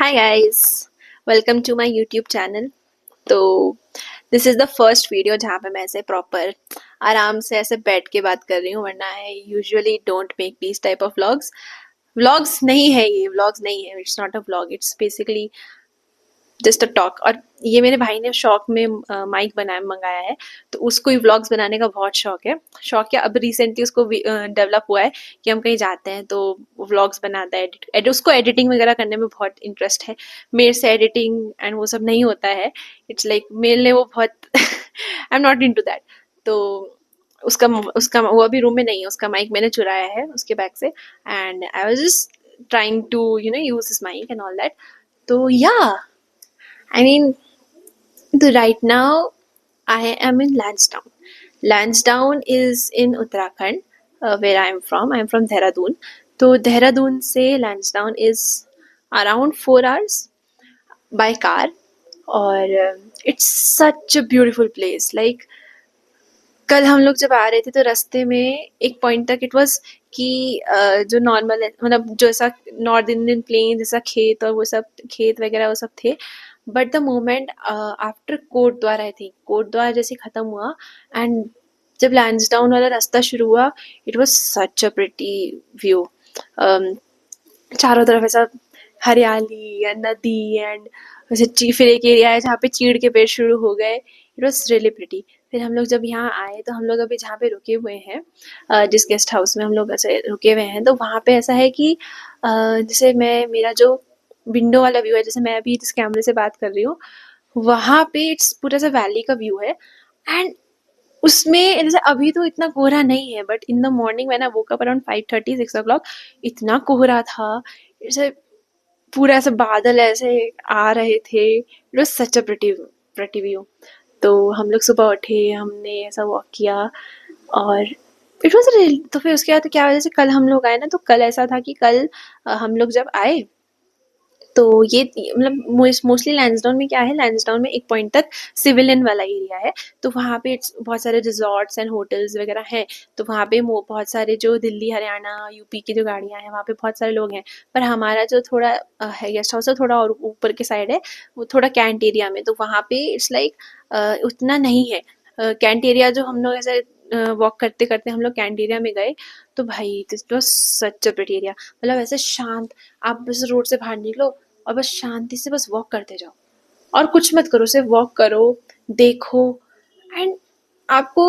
Hi guys, welcome to my YouTube channel। तो this is the first video जहाँ पे मैं ऐसे प्रॉपर आराम से ऐसे बैठ के बात कर रही हूँ, वरना I usually don't make this type of vlogs. Vlogs नहीं है, ये व्लॉग्स नहीं है, it's not a vlog, it's basically just a talk. और ये मेरे भाई ने शौक में माइक बनाया मंगाया है, तो उसको ही व्लॉग्स बनाने का बहुत शौक है। शौक क्या, अब रिसेंटली उसको डेवलप हुआ है कि हम कहीं जाते हैं तो व्लॉग्स बनाता है। उसको एडिटिंग वगैरह करने में बहुत इंटरेस्ट है। मेरे से एडिटिंग एंड वो सब नहीं होता है। इट्स लाइक मेरे लिए वो बहुत I am not into that. तो उसका उसका वो अभी रूम में नहीं है, उसका माइक मैंने चुराया है उसके बैग से, and I was just trying to use this mic and all that. तो या I mean, right now I am in Lansdowne. Lansdowne is in Uttarakhand, where I am from. I am from Dehradun. तो देहरादून से Lansdowne is around 4 hours by car, और it's such a beautiful place. Like कल हम लोग जब आ रहे थे तो रास्ते में एक पॉइंट तक इट वाज कि जो नॉर्मल मतलब जो ऐसा नॉर्थ इंडियन प्लेन जैसा खेत और वो सब खेत वगैरह वो सब थे। But the moment after Kotdwar, I think Kotdwar जैसे खत्म हुआ एंड जब लैंसडाउन वाला रास्ता शुरू हुआ, it was such a pretty view. चारों तरफ ऐसा हरियाली या नदी एंड वैसे फिर एक एरिया है जहाँ पे चीड़ के पेड़ शुरू हो गए। It was really pretty. फिर हम लोग जब यहाँ आए तो हम लोग अभी जहाँ पे रुके हुए हैं, जिस गेस्ट हाउस में हम लोग ऐसे रुके हुए हैं, तो वहाँ पे ऐसा है कि जैसे मैं मेरा जो विंडो वाला व्यू है, जैसे मैं अभी जिस कैमरे से बात कर रही हूँ, वहाँ पे इट्स पूरा सा वैली का व्यू है। एंड उसमें जैसे अभी तो इतना कोहरा नहीं है, but in the morning when I woke up around 5:30 6 o'clock, इतना कोहरा था। जैसे पूरा ऐसे बादल ऐसे आ रहे थे। It was such a pretty view. तो हम लोग सुबह उठे, हमने ऐसा वॉक किया, और इट वाज रियल। तो फिर उसके बाद क्या हुआ, जैसे कल हम लोग आए ना, तो कल ऐसा था कि कल हम लोग जब आए तो ये मतलब मोस्टली लैंसडाउन में क्या है, लैंसडाउन में एक पॉइंट तक सिविलियन वाला एरिया है। तो वहाँ पे बहुत सारे रिजॉर्ट्स एंड होटल्स वगैरह हैं। तो वहाँ पे बहुत सारे जो दिल्ली हरियाणा यूपी की जो गाड़ियाँ हैं, वहाँ पे बहुत सारे लोग हैं। पर हमारा जो थोड़ा है गेस्ट हाउस है, थोड़ा और ऊपर के साइड है, वो थोड़ा कैंट एरिया में। तो वहाँ पे इट्स लाइक उतना नहीं है। कैंट एरिया जो हम लोग ऐसे वॉक करते करते हम लोग कैंट एरिया में गए, तो भाई this was such a pretty area. मतलब ऐसे शांत, आप बस रोड से बाहर निकलो और बस शांति से बस वॉक करते जाओ, और कुछ मत करो, सिर्फ वॉक करो, देखो। एंड आपको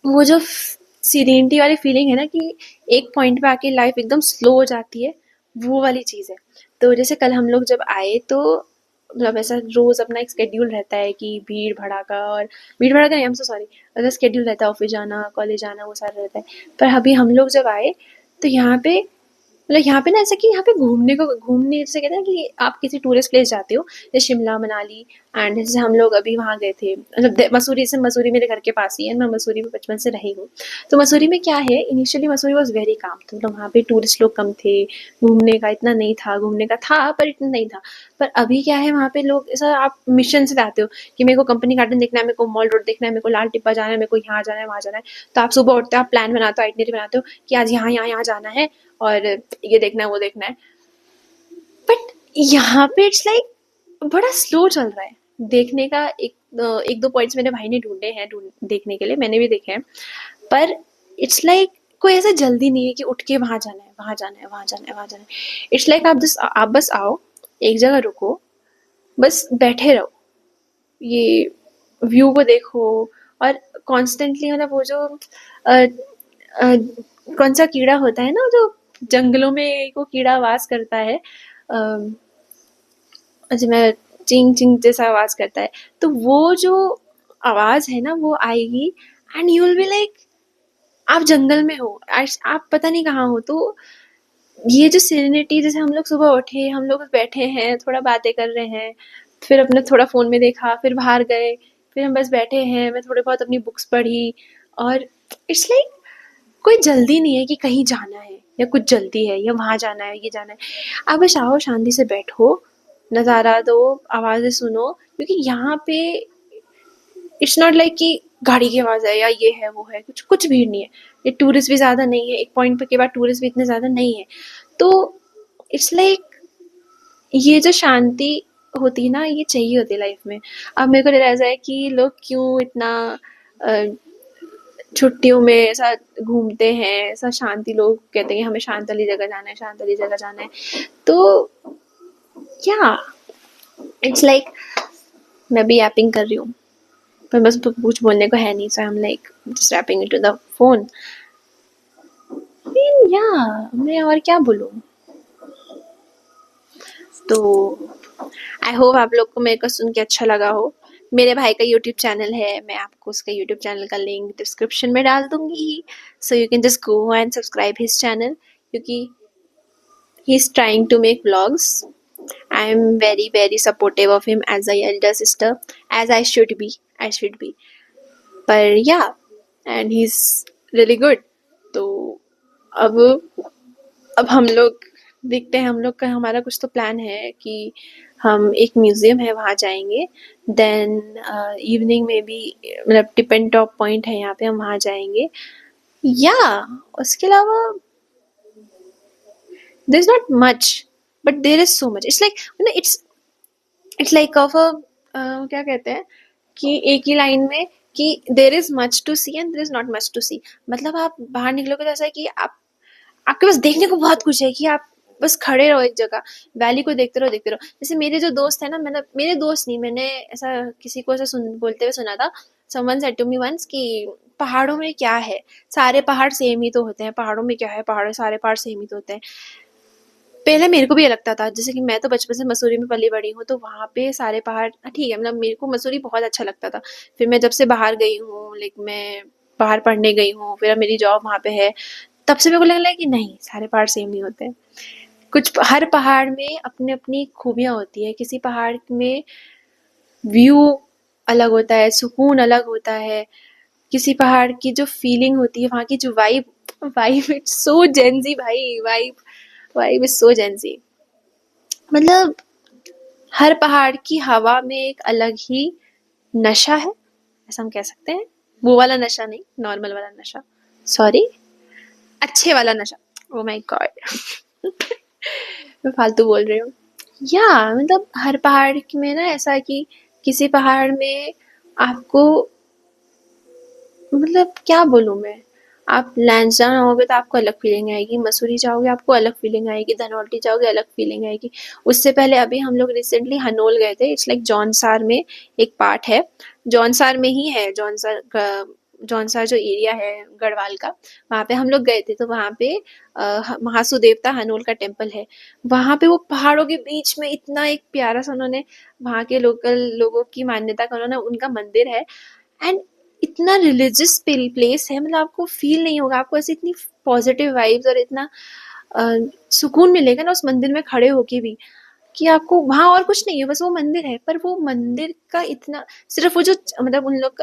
वो जो सीरेनिटी वाली फीलिंग है ना, कि एक पॉइंट पे आके लाइफ एकदम स्लो हो जाती है, वो वाली चीज़ है। तो जैसे कल हम लोग जब आए तो मतलब ऐसा रोज अपना एक स्केड्यूल रहता है कि भीड़ भड़ाका, और भीड़ भड़ाका नहीं, हम सो सॉरी, अगर स्केड्यूल रहता है ऑफिस जाना कॉलेज जाना वो सारा रहता है। पर अभी हम लोग जब आए तो यहाँ पे मतलब यहाँ पे ना ऐसा कि यहाँ पे घूमने जैसे कहते हैं कि आप किसी टूरिस्ट प्लेस जाते हो, जैसे शिमला मनाली। एंड जैसे हम लोग अभी वहाँ गए थे, मतलब मसूरी से, मसूरी मेरे घर के पास ही है, मैं मसूरी में बचपन से रही हूँ। तो मसूरी में क्या है, initially Mussoorie was very calm, तो मतलब वहाँ पे टूरिस्ट लोग कम थे, घूमने का इतना नहीं था, घूमने का था पर इतना नहीं था। पर अभी क्या है, वहाँ पे लोग ऐसा आप मिशन से जाते हो कि मेरे को कंपनी गार्डन देखना है, मेरे को मॉल रोड देखना है, मेरे को लाल टिब्बा जाना है, मेरे को यहाँ जाना है वहाँ जाना है। तो आप सुबह उठते हो, आप प्लान बनाते हो, आइटनरी बनाते हो कि आज यहाँ यहाँ यहाँ जाना है और ये देखना है वो देखना है। बट यहाँ पे इट्स लाइक बड़ा स्लो चल रहा है देखने का। एक दो पॉइंट्स मेरे भाई ने ढूंढे हैं देखने के लिए, मैंने भी देखे हैं। पर इट्स लाइक कोई ऐसा जल्दी नहीं है कि उठ के वहां जाना है वहां जाना है वहां जाना है वहां जाना है। इट्स लाइक आप बस आओ, एक जगह रुको, बस बैठे रहो, ये व्यू को देखो। और कॉन्स्टेंटली मतलब वो जो अ, अ, कौन सा कीड़ा होता है ना जो जंगलों में एक वो कीड़ा आवाज करता है, अच्छा मैं चिंग चिंग जैसा आवाज करता है, तो वो जो आवाज है ना वो आएगी, and you will be like आप जंगल में हो, आप पता नहीं कहाँ हो। तो ये जो सेरेनिटी, जैसे हम लोग सुबह उठे, हम लोग बैठे हैं थोड़ा बातें कर रहे हैं, फिर अपने थोड़ा फोन में देखा, फिर बाहर गए, फिर हम बस बैठे हैं, मैं थोड़े बहुत अपनी बुक्स पढ़ी। और इट्स लाइक कोई जल्दी नहीं है कि कहीं जाना है या कुछ जल्दी है या वहां जाना है ये जाना है। आप बस आओ, शांति से बैठो, नज़ारा दो, आवाज़ें सुनो, क्योंकि यहाँ पे इट्स नॉट लाइक कि गाड़ी की आवाज़ है या ये है वो है, कुछ कुछ भीड़ नहीं है। ये टूरिस्ट भी ज़्यादा नहीं है, एक पॉइंट पे के बाद टूरिस्ट भी इतने ज़्यादा नहीं है। तो इट्स लाइक ये जो शांति होती है ना, ये चाहिए होती है लाइफ में। अब मेरे को रियलाइज है कि लोग क्यों इतना अ, छुट्टियों में ऐसा घूमते हैं, ऐसा शांति, लोग कहते हैं कि हमें शांत वाली जगह जाना है, शांत वाली जगह जाना है। तो क्या, इट्स लाइक मैं भी ऐपिंग कर रही हूँ, पर बस कुछ बोलने को है नहीं, so I am like just rapping into the phone. या मैं और क्या बोलूँ। तो आई होप आप लोग को मेरे को सुन के अच्छा लगा हो। मेरे भाई का यूट्यूब चैनल है, मैं आपको उसका यूट्यूब चैनल का लिंक डिस्क्रिप्शन में डाल दूंगी, so you can just go and subscribe his channel, क्योंकि he is trying to make vlogs. I am very very supportive of him as a elder sister, as I should be. I should be. पर yeah, and he's really good. तो अब हम लोग देखते हैं, हम लोग का हमारा कुछ तो प्लान है कि हम एक म्यूजियम है वहाँ जाएंगे, देन इवनिंग में भी, मतलब टिप एंड टॉप पॉइंट है यहाँ पे, हम वहाँ जाएंगे। या उसके अलावा there is not much, but there is so much. It's like it's like of a क्या कहते हैं कि एक ही लाइन में कि there is much to see and there is not much to see. मतलब आप बाहर निकलोगे तो ऐसा है कि आप, आपके पास देखने को बहुत कुछ है कि आप बस खड़े रहो एक जगह, वैली को देखते रहो देखते रहो। जैसे मेरे जो दोस्त है ना, मैंने, मेरे दोस्त नहीं, मैंने ऐसा किसी को ऐसा बोलते हुए सुना था, someone said to me once कि पहाड़ों में क्या है, सारे पहाड़ सेम ही तो होते हैं, पहाड़ों में क्या है, पहाड़ सारे पहाड़ सेम ही तो होते हैं। पहले मेरे को भी ये लगता था, जैसे कि मैं तो बचपन से मसूरी में पली बड़ी हूँ, तो वहाँ पे सारे पहाड़ ठीक है, मतलब मेरे को मसूरी बहुत अच्छा लगता था। फिर मैं जब से बाहर गई हूँ, लाइक मैं बाहर पढ़ने गई हूँ, फिर अब मेरी जॉब वहाँ पे है, तब से मेरे को लगने लगा कि नहीं, सारे पहाड़ सेम नहीं होते। कुछ हर पहाड़ में अपनी अपनी खूबियाँ होती है। किसी पहाड़ में व्यू अलग होता है, सुकून अलग होता है, किसी पहाड़ की जो फीलिंग होती है, वहाँ की जो vibe, vibe it's so Gen Z भाई, vibe, vibe is so Gen Z. मतलब हर पहाड़ की हवा में एक अलग ही नशा है, ऐसा हम कह सकते हैं। वो वाला नशा नहीं, नॉर्मल वाला नशा, सॉरी, अच्छे वाला नशा। ओ माय गॉड मैं फालतू बोल रही हूँ। या मतलब हर पहाड़ में ना ऐसा है कि किसी पहाड़ में आपको, मतलब क्या बोलूँ मैं, आप लैंसडाउन आओगे तो आपको अलग फीलिंग आएगी, मसूरी जाओगे आपको अलग फीलिंग आएगी, धनौल्टी जाओगे अलग फीलिंग आएगी। उससे पहले अभी हम लोग रिसेंटली हनोल गए थे, इट्स लाइक जौनसार में एक पार्ट है, जौनसार में ही है, जौनसार जो एरिया है गढ़वाल का, वहाँ पे हम लोग गए थे। तो वहाँ पे महासू देवता हनोल का टेम्पल है, वहाँ पे वो पहाड़ों के बीच में इतना एक प्यारा सा, उन्होंने वहाँ के लोकल लोगों की मान्यता का उन्होंने उनका मंदिर है, एंड इतना रिलीजियस प्लेस है, मतलब आपको फील नहीं होगा, आपको ऐसी इतनी पॉजिटिव वाइब्स और इतना सुकून मिलेगा ना उस मंदिर में खड़े होके भी, कि आपको वहाँ और कुछ नहीं है, बस वो मंदिर है। पर वो मंदिर का इतना, सिर्फ वो जो, मतलब उन लोग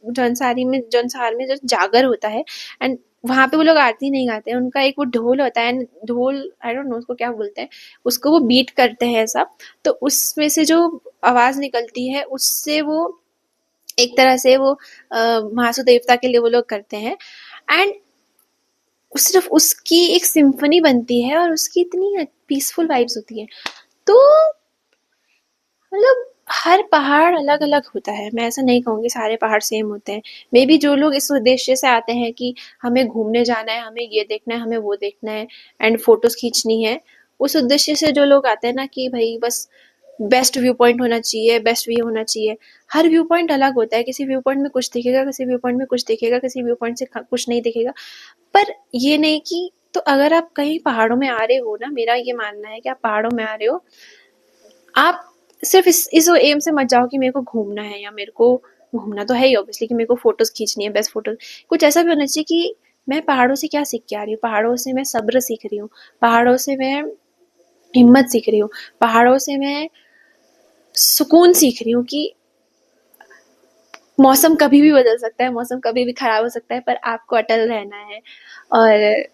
जौनसार में जो जागर होता है, एंड वहाँ पे वो लोग आरती नहीं गाते हैं, उनका एक वो ढोल होता है, एंड ढोल आई डोंट नो उसको क्या बोलते हैं, उसको वो बीट करते हैं ऐसा, तो उसमें से जो आवाज निकलती है, उससे वो एक तरह से वो महासु देवता के लिए वो लोग करते हैं, एंड सिर्फ उसकी एक सिम्फनी बनती है और उसकी इतनी पीसफुल वाइब्स होती है। तो मतलब हर पहाड़ अलग अलग होता है, मैं ऐसा नहीं कहूँगी सारे पहाड़ सेम होते हैं। मे बी जो लोग इस उद्देश्य से आते हैं कि हमें घूमने जाना है, हमें ये देखना है, हमें वो देखना है, एंड फोटोज खींचनी है, उस उद्देश्य से जो लोग आते हैं ना कि भाई बस बेस्ट व्यू पॉइंट होना चाहिए, बेस्ट व्यू होना चाहिए, हर व्यू पॉइंट अलग होता है, किसी व्यू पॉइंट में कुछ दिखेगा, किसी व्यू पॉइंट में कुछ दिखेगा, किसी व्यू पॉइंट से कुछ नहीं दिखेगा। पर ये नहीं कि, तो अगर आप कहीं पहाड़ों में आ रहे हो ना, मेरा ये मानना है कि आप पहाड़ों में आ रहे हो, आप सिर्फ इस एम से मत जाओ कि मेरे को घूमना है, या मेरे को घूमना तो है ही ऑब्वियसली कि मेरे को फोटोज खींचनी है, बेस्ट फोटोज। कुछ ऐसा भी होना चाहिए कि मैं पहाड़ों से क्या सीख के आ रही हूँ, पहाड़ों से मैं सब्र सीख रही हूँ, पहाड़ों से मैं हिम्मत सीख रही हूँ, पहाड़ों से मैं सुकून सीख रही हूँ कि मौसम कभी भी बदल सकता है, मौसम कभी भी खराब हो सकता है, पर आपको अटल रहना है और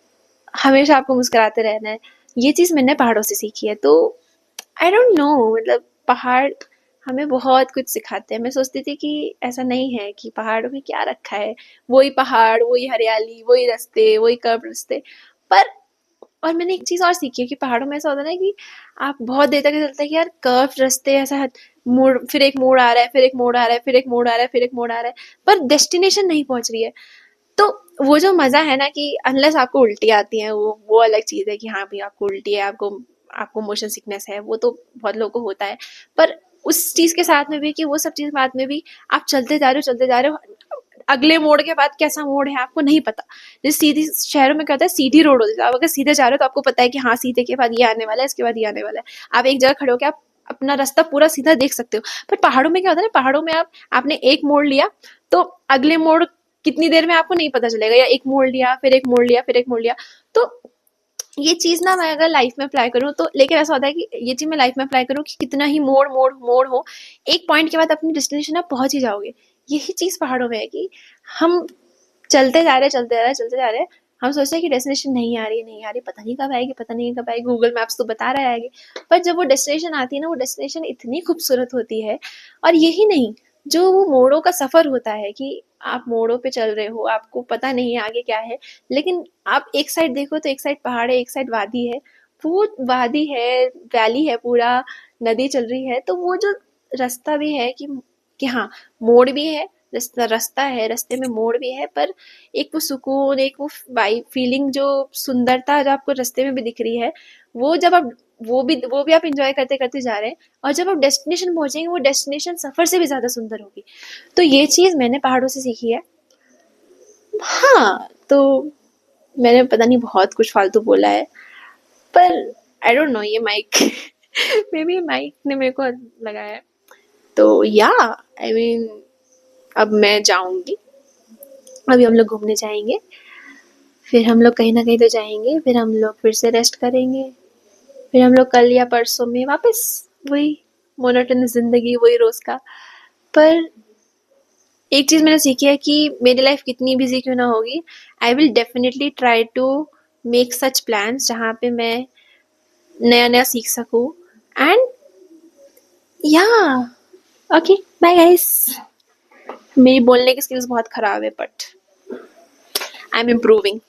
हमेशा आपको मुस्कुराते रहना है। ये चीज़ मैंने पहाड़ों से सीखी है। तो आई डोंट नो, मतलब पहाड़ हमें बहुत कुछ सिखाते हैं। मैं सोचती थी कि ऐसा नहीं है, कि पहाड़ों में क्या रखा है, वही पहाड़, वही हरियाली, वही रास्ते, वही कर्व रास्ते, पर और मैंने एक चीज़ और सीखी है कि पहाड़ों में ऐसा होता है ना कि आप बहुत देर तक ऐसा लगता है कि यार कर्व्ड रास्ते ऐसा मोड़, फिर एक मोड़ आ रहा है, फिर एक मोड़ आ रहा है, फिर एक मोड़ आ रहा है, फिर एक मोड़ आ रहा है, पर डेस्टिनेशन नहीं पहुंच रही है। तो वो जो मजा है ना कि अनलेस आपको उल्टी आती है, वो अलग चीज है कि हाँ भाई आपको उल्टी है, आपको आपको मोशन सिकनेस है, वो तो बहुत लोगों को होता है। पर उस चीज के साथ में भी कि वो सब चीज बाद में भी आप चलते जा रहे हो, अगले मोड़ के बाद कैसा मोड़ है आपको नहीं पता। जैसे सीधी शहरों में क्या होता है, सीधी रोड होती है, आप अगर सीधे जा रहे हो तो आपको पता है कि हाँ सीधे के बाद ये आने वाला है, इसके बाद ये आने वाला है। आप एक जगह खड़े होकर आप अपना रास्ता पूरा सीधा देख सकते हो। पर पहाड़ों में क्या होता है ना, पहाड़ों में आपने एक मोड़ लिया तो अगले मोड़ कितनी देर में आपको नहीं पता चलेगा, या एक मोड़ लिया, फिर एक मोड़ लिया, फिर एक मोड़ लिया। तो ये चीज ना मैं अगर लाइफ में अप्लाई करूँ तो, लेकिन ऐसा होता है कि ये चीज मैं लाइफ में अप्लाई करूँ कि कितना ही मोड़ मोड़ मोड़ हो, एक पॉइंट के बाद अपनी डेस्टिनेशन आप पहुंच ही जाओगे। यही चीज पहाड़ों में है कि हम चलते जा रहे चलते जा रहे चलते जा रहे, हम सोचते हैं कि डेस्टिनेशन नहीं आ रही, नहीं आ रही, पता नहीं कब आएगी, पता नहीं कब आएगी, गूगल मैप्स तो बता रहा है आगे। पर जब वो डेस्टिनेशन आती है ना, वो डेस्टिनेशन इतनी खूबसूरत होती है। और यही नहीं, जो वो मोड़ों का सफर होता है कि आप मोड़ों पे चल रहे हो, आपको पता नहीं है आगे क्या है, लेकिन आप एक साइड देखो तो एक साइड पहाड़ है, एक साइड वादी है, वो वादी है, वैली है पूरा, नदी चल रही है, तो वो जो रास्ता भी है कि हाँ मोड़ भी है, रास्ता है, रास्ते में मोड़ भी है, पर एक वो सुकून, एक वो वाइब फीलिंग, जो सुंदरता जो आपको रास्ते में भी दिख रही है, वो जब आप वो भी आप इंजॉय करते करते जा रहे हैं, और जब आप डेस्टिनेशन पहुंचेंगे वो डेस्टिनेशन सफर से भी ज्यादा सुंदर होगी। तो ये चीज मैंने पहाड़ों से सीखी है। हाँ, तो मैंने पता नहीं बहुत कुछ फालतू बोला है, पर आई डोंट नो ये माइक मे बी माइक ने मेरे को लगाया है। तो या आई मीन अब मैं जाऊंगी, अभी हम लोग घूमने जाएंगे, फिर हम लोग कहीं ना कहीं तो जाएंगे, फिर हम लोग फिर से रेस्ट करेंगे, फिर हम लोग कल या परसों में वापस वही मोनोटोनस जिंदगी, वही रोज का। पर एक चीज मैंने सीखी है कि मेरी लाइफ कितनी बिजी क्यों ना होगी, I will definitely try to make such plans जहाँ पे मैं नया नया सीख सकूं। एंड या ओके, बाय गाइस। मेरी बोलने की स्किल्स बहुत खराब है, बट आई एम इम्प्रूविंग।